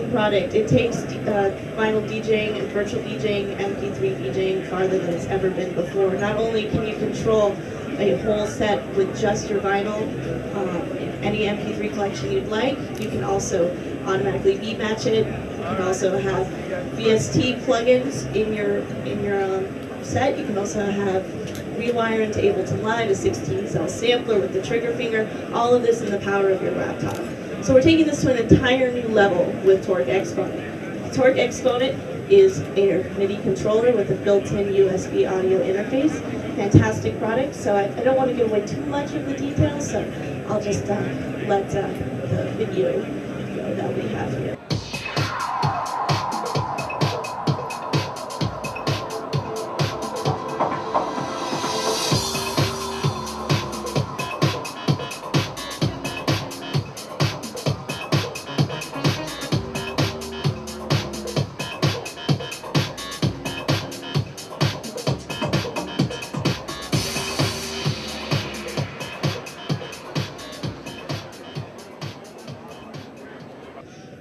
amazing product. It takes vinyl DJing and virtual DJing, MP3 DJing farther than it's ever been before. Not only can you control a whole set with just your vinyl, any MP3 collection you'd like, you can also automatically beat match it. You can also have VST plugins in your set. You can also have rewire into Ableton Live, a 16-cell sampler with the trigger finger, all of this in the power of your laptop. So we're taking this to an entire new level with Torq Xponent. Torq Xponent is a MIDI controller with a built-in USB audio interface. Fantastic product, so I don't want to give away too much of the details, so I'll just let the video go that we have here.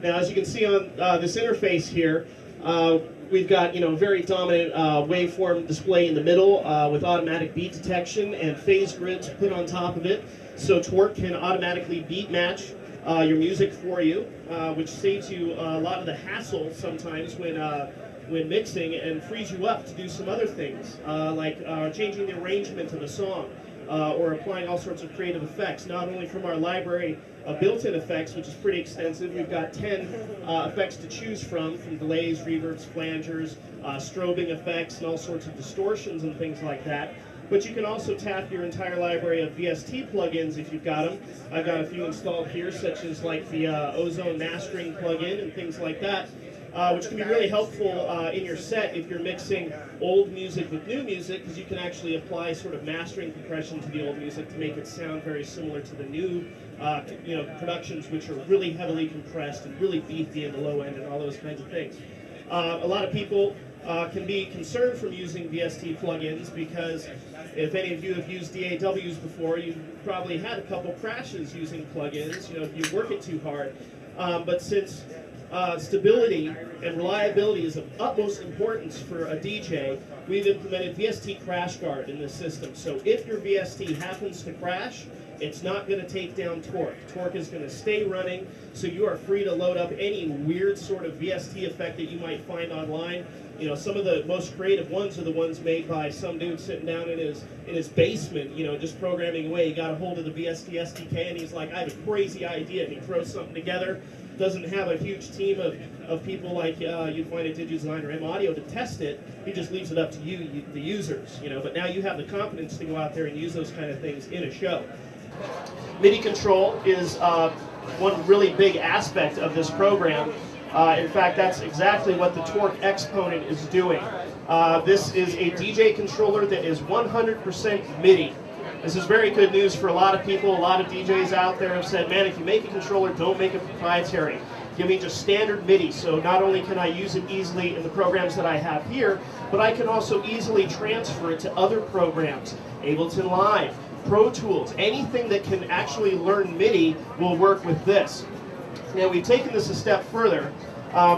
Now, as you can see on this interface here, we've got very dominant waveform display in the middle with automatic beat detection and phase grids put on top of it. So Torq can automatically beat match your music for you, which saves you a lot of the hassle sometimes when mixing, and frees you up to do some other things like changing the arrangement of a song. Or applying all sorts of creative effects, not only from our library of built-in effects, which is pretty extensive. We've got 10 effects to choose from delays, reverbs, flangers, strobing effects, and all sorts of distortions and things like that. But you can also tap your entire library of VST plugins if you've got them. I've got a few installed here, such as like the Ozone mastering plugin and things like that. Which can be really helpful in your set if you're mixing old music with new music, because you can actually apply sort of mastering compression to the old music to make it sound very similar to the new productions, which are really heavily compressed and really beefy in the low end and all those kinds of things. A lot of people can be concerned from using VST plugins because if any of you have used DAWs before, you've probably had a couple crashes using plugins, if you work it too hard. But since stability and reliability is of utmost importance for a DJ, we've implemented VST Crash Guard in this system. So if your VST happens to crash, it's not going to take down Torq. Torq is going to stay running, so you are free to load up any weird sort of VST effect that you might find online. Some of the most creative ones are the ones made by some dude sitting down in his basement, just programming away. He got a hold of the VST SDK and he's like, I have a crazy idea, and he throws something together. Doesn't have a huge team of people like you'd find at DigiDesign or M-Audio to test it. He just leaves it up to you, the users. But now you have the confidence to go out there and use those kind of things in a show. MIDI control is one really big aspect of this program. In fact, that's exactly what the Torq Xponent is doing. This is a DJ controller that is 100% MIDI. This is very good news for a lot of people. A lot of DJs out there have said, man, if you make a controller, don't make it proprietary. Give me just standard MIDI. So not only can I use it easily in the programs that I have here, but I can also easily transfer it to other programs. Ableton Live, Pro Tools, anything that can actually learn MIDI will work with this. Now we've taken this a step further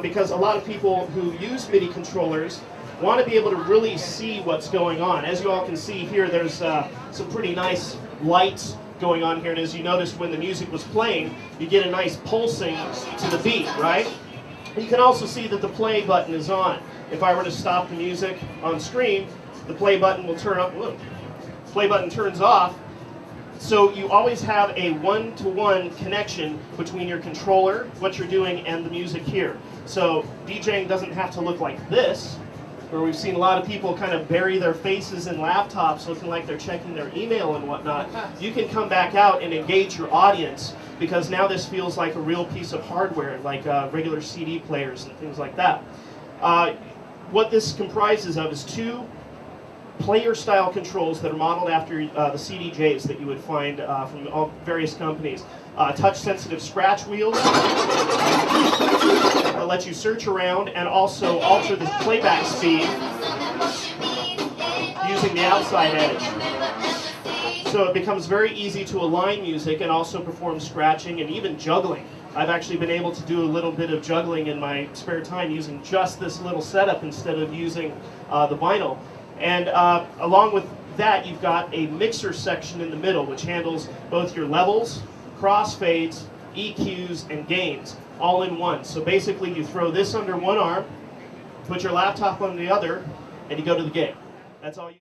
because a lot of people who use MIDI controllers want to be able to really see what's going on. As you all can see here, there's some pretty nice lights going on here, and as you noticed when the music was playing, you get a nice pulsing to the beat, right? You can also see that the play button is on. If I were to stop the music on screen, the play button will turn up. Whoa. Play button turns off. So you always have a one-to-one connection between your controller, what you're doing, and the music here. So DJing doesn't have to look like this, where we've seen a lot of people kind of bury their faces in laptops looking like they're checking their email and whatnot. You can come back out and engage your audience, because now this feels like a real piece of hardware, like regular CD players and things like that. What this comprises of is two player-style controls that are modeled after the CDJs that you would find from all various companies. Touch-sensitive scratch wheels that let you search around and also alter the playback speed using the outside edge. So it becomes very easy to align music and also perform scratching and even juggling I've actually been able to do a little bit of juggling in my spare time using just this little setup instead of using the vinyl. And along with that, you've got a mixer section in the middle, which handles both your levels, crossfades, EQs, and gains, all in one. So basically, you throw this under one arm, put your laptop on the other, and you go to the gig. That's all you